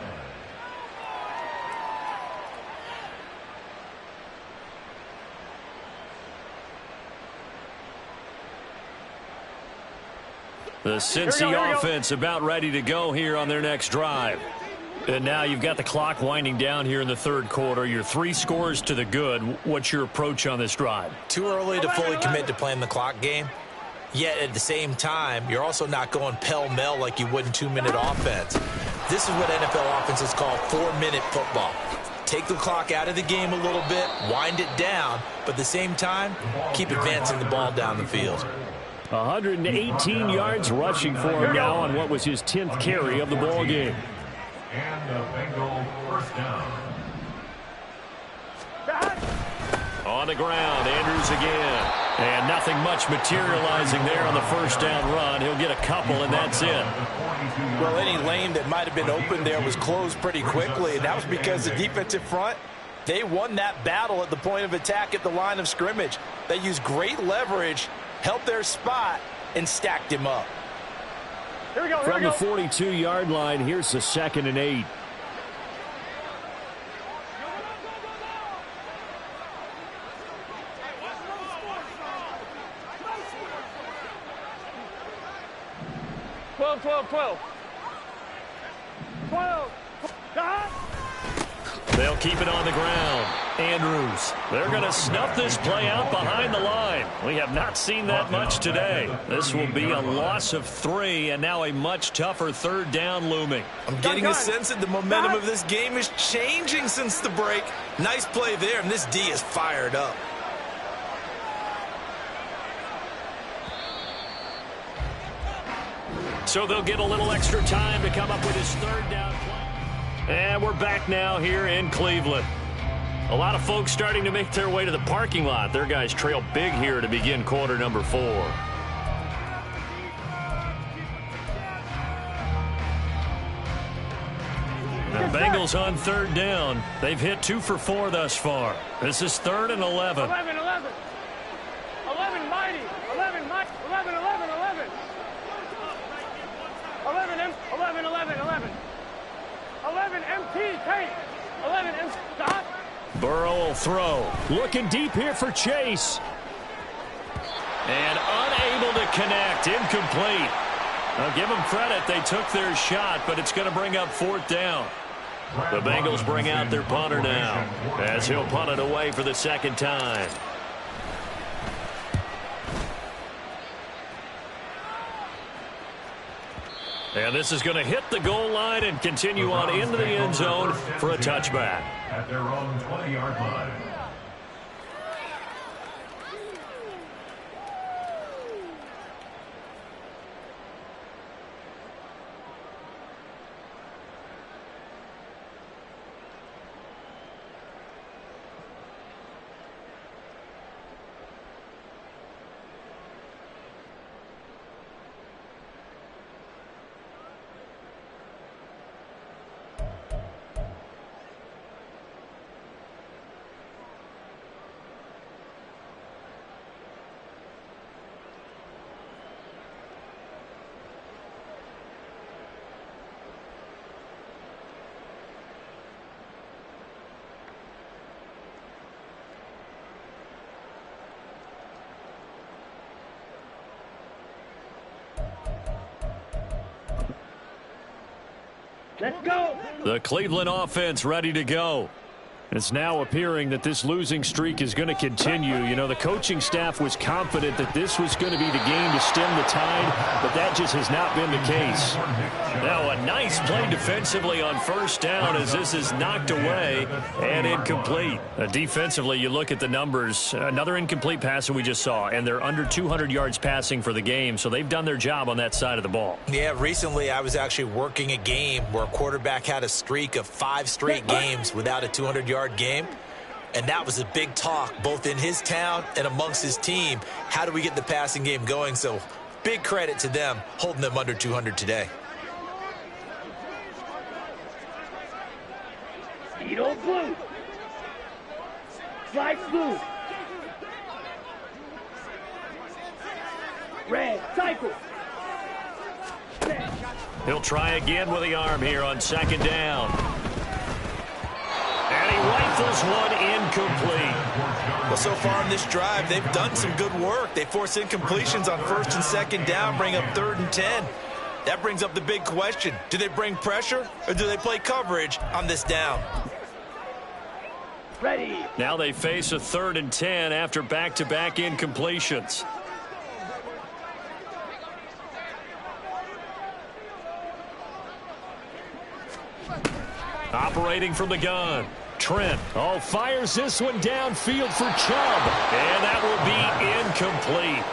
The Cincy offense about ready to go here on their next drive. And now you've got the clock winding down here in the third quarter. You're 3 scores to the good. What's your approach on this drive? Too early to fully commit to playing the clock game. Yet at the same time, you're also not going pell-mell like you would in 2-minute offense. This is what NFL offenses call 4-minute football. Take the clock out of the game a little bit, wind it down, but at the same time, keep advancing the ball down the field. 118 yards rushing for him now on what was his 10th carry of the ball game. And the Bengal first down. On the ground, Andrews again. And nothing much materializing there on the first down run. He'll get a couple, and that's it. Well, any lane that might have been open there was closed pretty quickly, and that was because the defensive front, they won that battle at the point of attack at the line of scrimmage. They used great leverage, helped their spot, and stacked him up. Here we go, From the 42-yard line, here's the 2nd and 8. They'll keep it on the ground. Andrews, they're going to snuff this play out behind the line. We have not seen that much today. This will be a loss of 3, and now a much tougher third down looming. I'm getting a sense that the momentum of this game is changing since the break. Nice play there, and this D is fired up. So they'll get a little extra time to come up with his third down play. And we're back now here in Cleveland. A lot of folks starting to make their way to the parking lot. Their guys trail big here to begin quarter number 4. The Bengals on third down. They've hit 2 for 4 thus far. This is 3rd and 11. 11, 11. 11, mighty. 11, mighty. 11, 11, 11. 11, 11, 11. 11, MT, take. 11, MT, stop. Burrow will throw. Looking deep here for Chase. And unable to connect. Incomplete. I'll give them credit. They took their shot, but it's going to bring up 4th down. The Bengals bring out their punter now as he'll punt it away for the 2nd time. And this is going to hit the goal line and continue on into the end zone for a touchback. At their own 20-yard line. Let's go. The Cleveland offense ready to go. It's now appearing that this losing streak is going to continue. You know, the coaching staff was confident that this was going to be the game to stem the tide, but that just has not been the case. Now, a nice play defensively on first down as this is knocked away and incomplete. Defensively, you look at the numbers. Another incomplete pass that we just saw, and they're under 200 yards passing for the game, so they've done their job on that side of the ball. Yeah, recently I was actually working a game where a quarterback had a streak of 5 straight games without a 200-yard game, and that was a big talk both in his town and amongst his team. How do we get the passing game going? So big credit to them holding them under 200 today. Speedo blue. Slide blue. Red, cycle. He'll try again with the arm here on second down. And he rifles one incomplete. Well, so far in this drive, they've done some good work. They force incompletions on first and second down, bring up 3rd and 10. That brings up the big question. Do they bring pressure or do they play coverage on this down? Ready. Now they face a 3rd and 10 after back-to-back incompletions. Operating from the gun. Trent, fires this one downfield for Chubb. And that will be incomplete.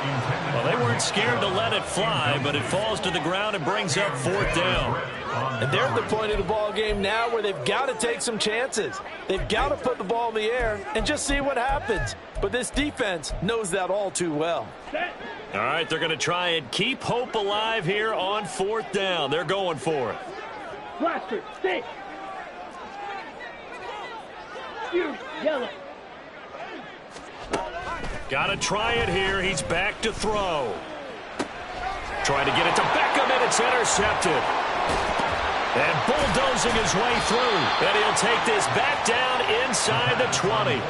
Well, they weren't scared to let it fly, but it falls to the ground and brings up 4th down. And they're at the point of the ball game now where they've got to take some chances. They've got to put the ball in the air and just see what happens. But this defense knows that all too well. All right, they're going to try and keep hope alive here on 4th down. They're going for it. Blaster, stick. Yellow. Got to try it here. He's back to throw. Trying to get it to Beckham, and it's intercepted. And bulldozing his way through. And he'll take this back down inside the 20.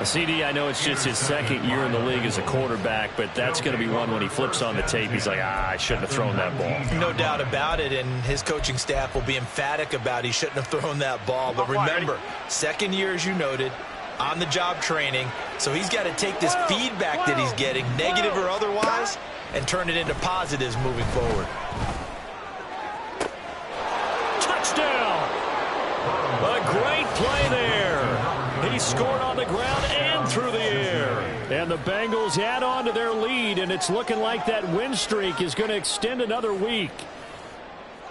CD, I know it's just his 2nd year in the league as a quarterback, but that's going to be one when he flips on the tape. He's like, I shouldn't have thrown that ball. No doubt about it, and his coaching staff will be emphatic about he shouldn't have thrown that ball. But remember, 2nd year, as you noted, on-the-job training, so he's got to take this feedback that he's getting, negative or otherwise, and turn it into positives moving forward. Touchdown! A great play there. He scored on the ground and through the air. And the Bengals add on to their lead, and it's looking like that win streak is going to extend another week.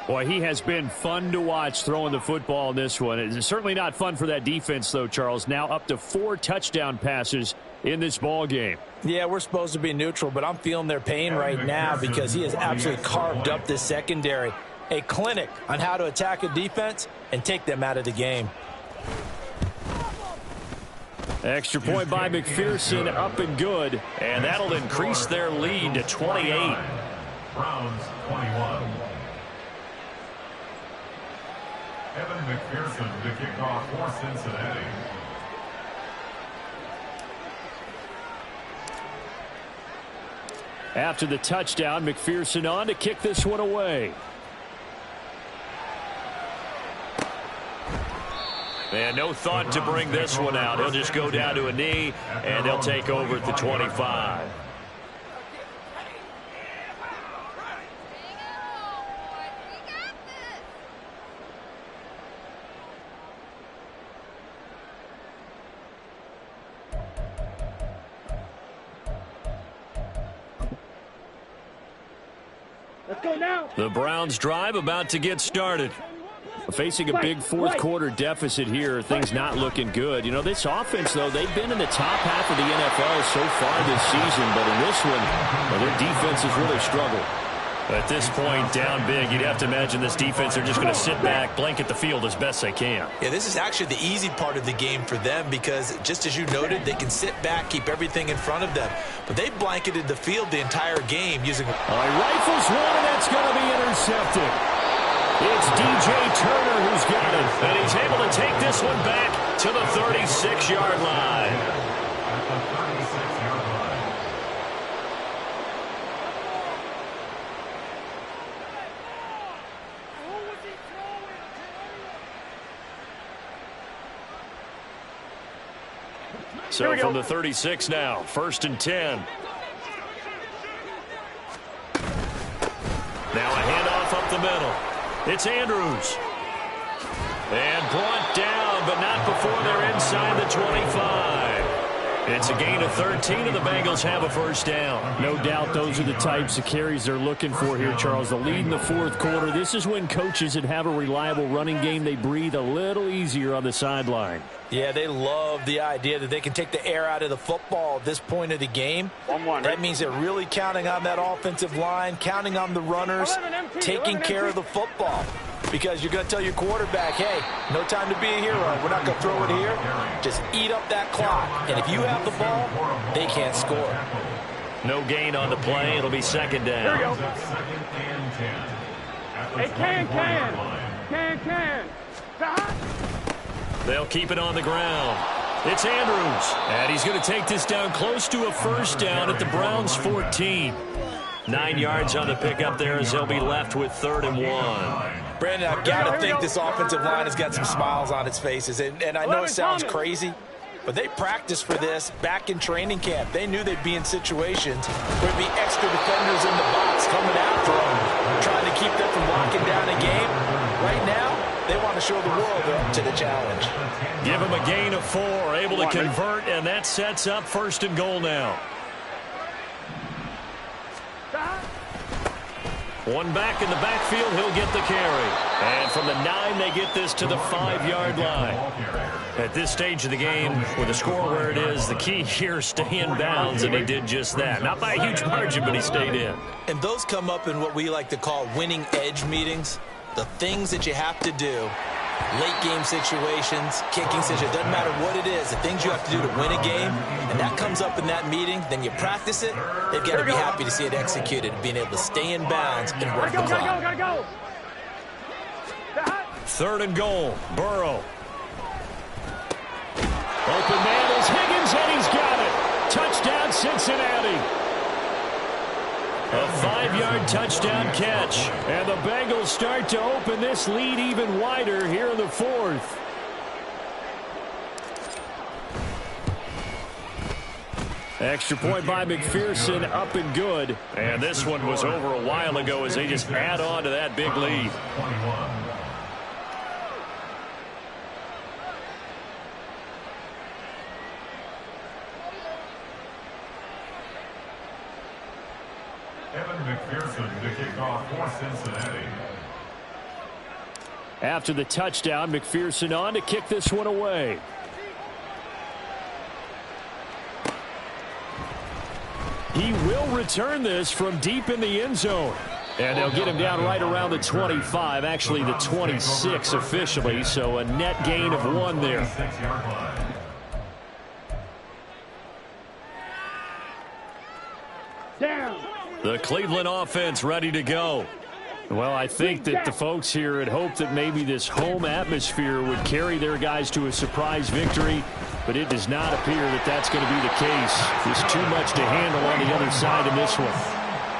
Boy, he has been fun to watch throwing the football in this one. It's certainly not fun for that defense, though, Charles. Now up to 4 touchdown passes in this ball game. Yeah, we're supposed to be neutral, but I'm feeling their pain right now because he has absolutely carved up this secondary. A clinic on how to attack a defense and take them out of the game. Extra point by McPherson, up and good. And that'll increase their lead to 28. Browns 21. Evan McPherson to kick off for Cincinnati. After the touchdown, McPherson on to kick this one away. And no thought to bring this one out. He'll just go down to a knee, and they'll take over at the 25. Let's go now. The Browns drive about to get started. Facing a big fourth quarter deficit here, things not looking good. You know, this offense, though, they've been in the top half of the NFL so far this season, but in this one, well, their defense has really struggled. At this point, down big, you'd have to imagine this defense are just going to sit back, blanket the field as best they can. Yeah, this is actually the easy part of the game for them because, just as you noted, they can sit back, keep everything in front of them. But they blanketed the field the entire game using... He rifles one, and that's going to be intercepted. It's DJ Turner who's got it, and he's able to take this one back to the 36-yard line. At the 36-yard line. Who was he throwing? So from the 36 now, 1st and 10. Now a handoff up the middle. It's Andrews. And brought down, but not before they're inside the 25. It's a gain of 13, and the Bengals have a first down. No doubt those are the types of carries they're looking for here, Charles. The lead in the fourth quarter. This is when coaches that have a reliable running game, they breathe a little easier on the sideline. Yeah, they love the idea that they can take the air out of the football at this point of the game. That means they're really counting on that offensive line, counting on the runners, taking care of the football. Because you're going to tell your quarterback, hey, no time to be a hero. We're not going to throw it here. Just eat up that clock. And if you have the ball, they can't score. No gain on the play. It'll be 2nd down. Here we go. Hey, can. They'll keep it on the ground. It's Andrews. And he's going to take this down close to a first down at the Browns' 14. 9 yards on the pickup there as they'll be left with 3rd and 1. Brandon, I've got to think this offensive line has got some smiles on its faces. And I know it sounds crazy, but they practiced for this back in training camp. They knew they'd be in situations where there'd be extra defenders in the box coming after them, trying to keep them from locking down a game. Right now, they want to show the world they're up to the challenge. Give them a gain of 4, able to convert, and that sets up 1st and goal now. One back in the backfield, he'll get the carry. And from the 9, they get this to the 5-yard line. At this stage of the game, with the score where it is, the key here is stay in bounds, and he did just that. Not by a huge margin, but he stayed in. And those come up in what we like to call winning edge meetings. The things that you have to do, late game situations, kicking situations, doesn't matter what it is, the things you have to do to win a game, and that comes up in that meeting, then you practice it, they've got to be happy to see it executed, being able to stay in bounds and work the clock. Gotta go. 3rd and goal, Burrow. Open man is Higgins, and he's got it. Touchdown, Cincinnati. A 5-yard touchdown catch. And the Bengals start to open this lead even wider here in the 4th. Extra point by McPherson, up and good. And this one was over a while ago as they just add on to that big lead. McPherson to kick off for Cincinnati. After the touchdown, McPherson on to kick this one away. He will return this from deep in the end zone. And they'll get him down right around the 25, actually the 26 officially, so a net gain of 1 there. Down. The Cleveland offense ready to go. Well, I think that the folks here had hoped that maybe this home atmosphere would carry their guys to a surprise victory, but it does not appear that that's going to be the case. There's too much to handle on the other side in this one.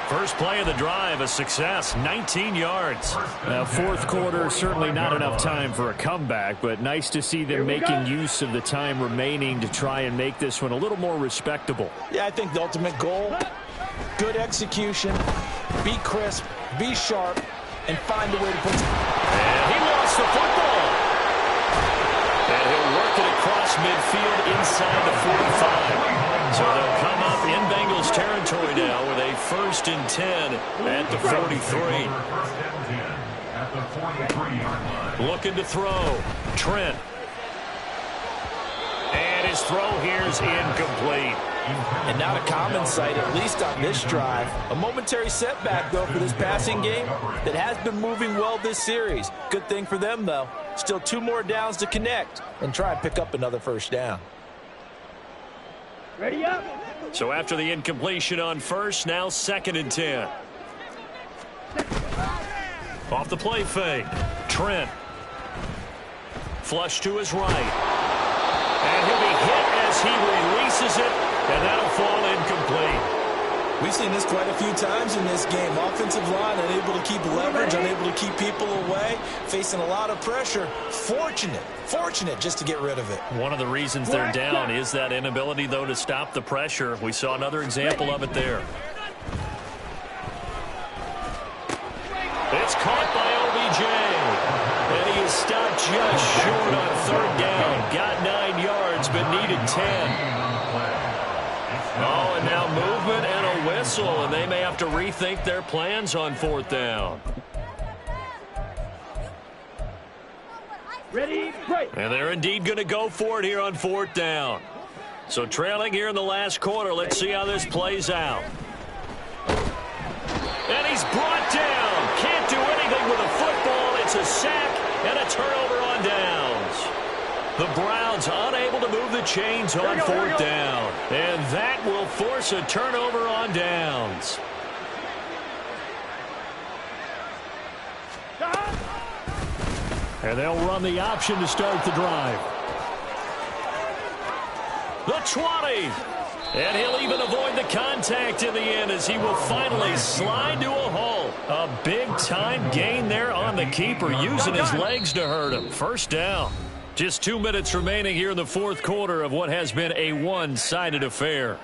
First play of the drive, a success, 19 yards. Now, 4th quarter, certainly not enough time for a comeback, but nice to see them making use of the time remaining to try and make this one a little more respectable. Yeah, I think the ultimate goal, good execution, be crisp, be sharp, and find a way to put it. And he lost the football. And he'll work it across midfield inside the 45. So they'll come up in Bengals territory now with a 1st and 10 at the 43. Looking to throw. Trent. And his throw here is incomplete. And not a common sight, at least on this drive. A momentary setback, though, for this passing game that has been moving well this series. Good thing for them, though. Still 2 more downs to connect and try and pick up another first down. Ready up. So after the incompletion on 1st, now 2nd and 10. Off the play fake. Trent. Flush to his right. And he'll be hit as he releases it. And that'll fall incomplete. We've seen this quite a few times in this game. Offensive line unable to keep leverage, unable to keep people away, facing a lot of pressure. Fortunate just to get rid of it. One of the reasons they're down is that inability, though, to stop the pressure. We saw another example of it there. It's caught by OBJ. And he is stopped just short on third down. Got 9 yards, but needed 10. Oh, and now movement and a whistle, and they may have to rethink their plans on fourth down. Ready, break. And they're indeed going to go for it here on fourth down. So trailing here in the last quarter. Let's see how this plays out. And he's brought down. Can't do anything with a football. It's a sack and a turnover on downs. The Browns unable to move the chains on fourth down. And that will force a turnover on downs. And they'll run the option to start the drive. The 20. And he'll even avoid the contact in the end as he will finally slide to a halt. A big-time gain there on the keeper, using his legs to hurt him. First down. Just 2 minutes remaining here in the fourth quarter of what has been a one-sided affair.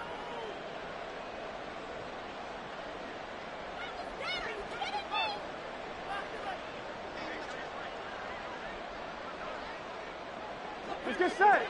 Get set.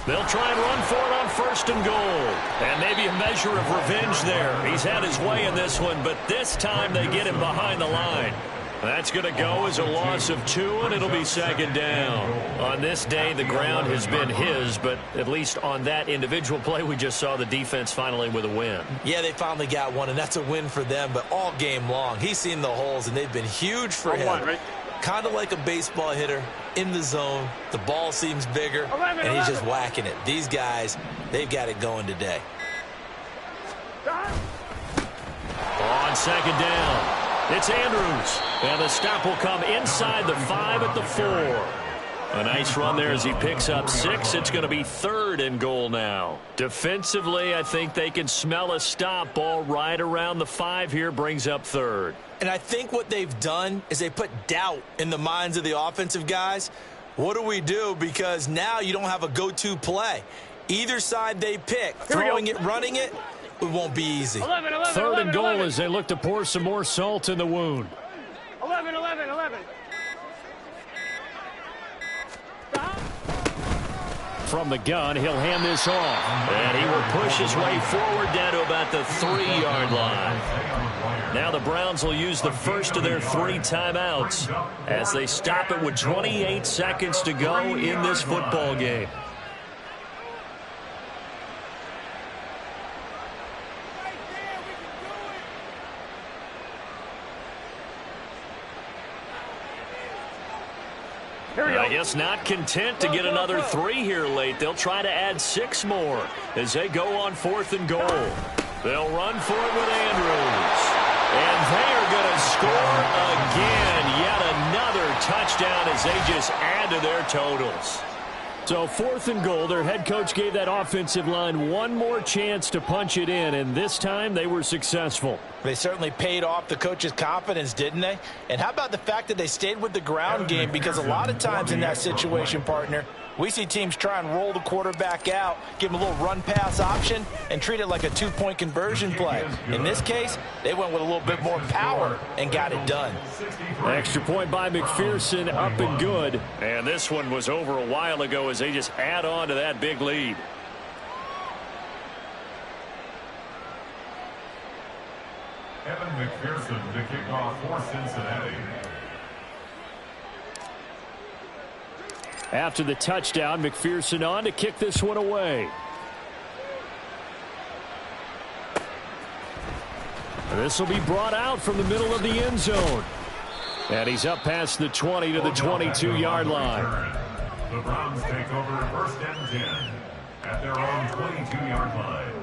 They'll try and run for it on first and goal. And maybe a measure of revenge there. He's had his way in this one, but this time they get him behind the line. That's going to go as a loss of 2, and it'll be second down. On this day, the ground has been his, but at least on that individual play, we just saw the defense finally with a win. Yeah, they finally got one, and that's a win for them, but all game long, he's seen the holes, and they've been huge for him. Kind of like a baseball hitter in the zone. The ball seems bigger, and he's just whacking it. These guys, they've got it going today. On second down. It's Andrews, and the stop will come inside the 5 at the 4. A nice run there as he picks up 6. It's going to be third and goal now. Defensively, I think they can smell a stop. Ball right around the 5 here, brings up third. And I think what they've done is they put doubt in the minds of the offensive guys. What do we do? Because now you don't have a go-to play. Either side they pick, throwing it, running it, it won't be easy. 11. Third and goal as they look to pour some more salt in the wound. 11. From the gun, he'll hand this off. And he will push his way forward down to about the 3-yard line. Now the Browns will use the first of their 3 timeouts as they stop it with 28 seconds to go in this football game. I guess not content to get another 3 here late. They'll try to add 6 more as they go on fourth and goal. They'll run for it with Andrews. And they are going to score again. Yet another touchdown as they just add to their totals. So fourth and goal, their head coach gave that offensive line one more chance to punch it in, and this time they were successful. They certainly paid off the coach's confidence, didn't they? And how about the fact that they stayed with the ground game? Because a lot of times in that situation, partner, we see teams try and roll the quarterback out, give him a little run-pass option, and treat it like a 2-point conversion play. In this case, they went with a little bit more power and got it done. Extra point by McPherson, up and good. And this one was over a while ago as they just add on to that big lead. Evan McPherson to kick off for Cincinnati. After the touchdown, McPherson on to kick this one away. This will be brought out from the middle of the end zone. And he's up past the 20 to the 22-yard line. The Browns take over first and 10 at their own 22-yard line.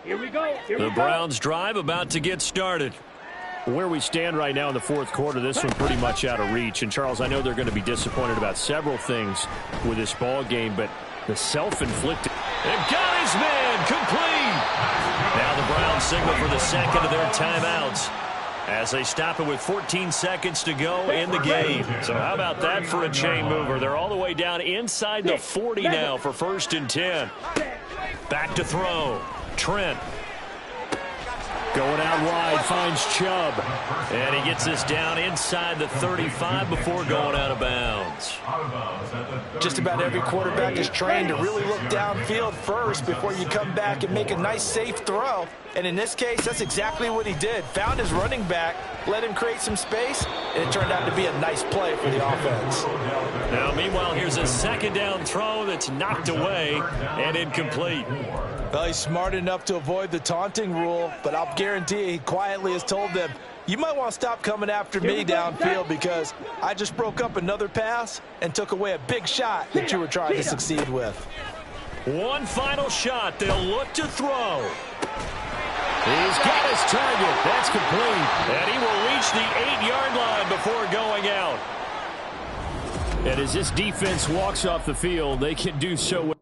Here we go. The Browns drive about to get started. Where we stand right now in the fourth quarter, this one pretty much out of reach. And, Charles, I know they're going to be disappointed about several things with this ball game, but the self-inflicted. They've got his man complete. Now the Browns signal for the second of their timeouts as they stop it with 14 seconds to go in the game. So how about that for a chain mover? They're all the way down inside the 40 now for 1st and 10. Back to throw. Trent. Going out wide, finds Chubb. And he gets this down inside the 35 before going out of bounds. Just about every quarterback is trained to really look downfield first before you come back and make a nice, safe throw. And in this case, that's exactly what he did. Found his running back, let him create some space, and it turned out to be a nice play for the offense. Now, meanwhile, here's a second down throw that's knocked away and incomplete. Well, he's smart enough to avoid the taunting rule, but I'll guarantee he quietly has told them, you might want to stop coming after me downfield because I just broke up another pass and took away a big shot that you were trying to succeed with. One final shot. They'll look to throw. He's got his target. That's complete. And he will reach the 8-yard line before going out. And as this defense walks off the field, they can do so well.